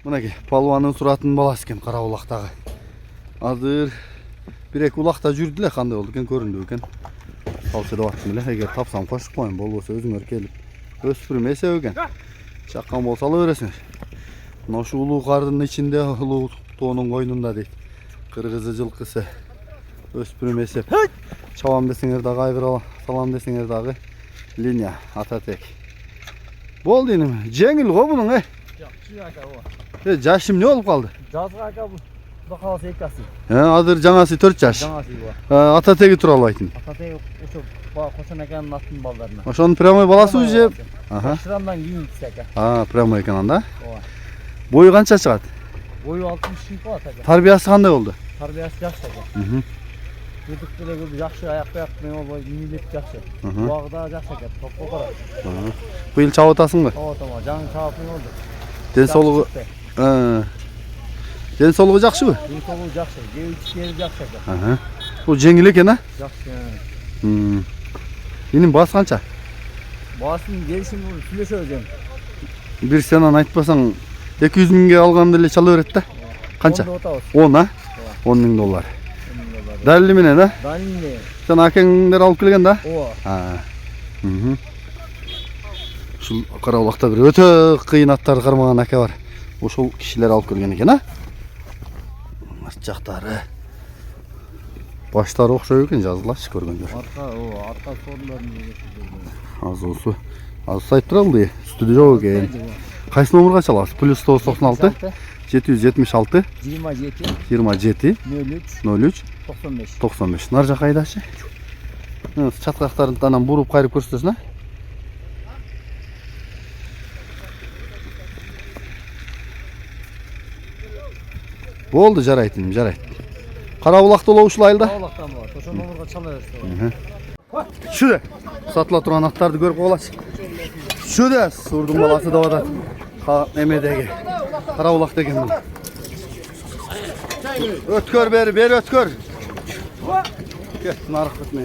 Мынакей палуанын суратынын баласы экен Карабулактагы. Азыр бир-эки улакта жүрдү эле, кандай болду экен, көрүндү экен. Салчы деп аттым эле, эгер тапсам кошуп коеюн, болбосо өзүңөр келип өспүрүм эсеп экен. Чаккан болсо ала бересиңер. Мына ушу улуу кардын ичинде, улуу тоонун койнунда дейт. Кыргызы жылкысы өспүрүм эсеп. Чабам десеңер дагы, айгыра салам десеңер дагы линия Ататек. Болду иним. Жеңил го мунун, Жашы эмне болуп калды? Жазга ака бул. Кудай кааласа 2 жаш. Азыр жаңасы 4 жаш. Жаңасы бул. Ататеги тууралуу айтың. Ататек ошо Кошон аканын аттын балдарына. Ошонун прямой баласы уже. Шырамдан кийинкиси ака. Прямой экен анда. Ооба. Бою канча чыгат? Бою 60 болот ака. Тарбиясы кандай болду? Тарбиясы жакшы ака. Жүдүктөргө жакшы, аяк менен болбой, милет жакшы. Буагы да жакшы ака, топко карап. Быйыл чабып атасыңбы? Чабып атам, жаңы чабып болду. Ден соолугу Ден соолугу жакшыбы? Ден соолугу жакшы, жебичкери жакшы ака. Бул жеңил экен, Жакшы. Инин баасы канча? Баасын келишим сүйлөшөбүз эми. Бир сенен айтпасаң 200 миңге алганда эле чала берет да. Канча? 10, 10 миң доллар. Далили менен, Далили. Сен акеңдер алып келген да? Ооба. Ушул Карабулакта бир өтө кыйын аттарды кармаган ака бар. Ошол кишилер алып келген экен, Арт жактары. Баштары окшой экен, жазылачы көргөндөр. Арка сорлорун Азусу. Азус айтып туралды, үстүдө жок экен. Кайсы номерге чаласыз? +996 776 27 03 95. Нар жак айдачы. Чаткактарын анан буруп кайрып көрсөтөсүн, Болду, жарайт, жарайт. Карабулакта болобу ушул айылда? Карабулактан болот. Ошол номерге чала берсең. Шүдө. Сатыла турган аттарды көрүп калачы. Шүдө, сурдун баласы деп атат. Эмедеги. Карабулакта экен бул. Өткөр бери, өткөр. Кет, нарык бүтмөй.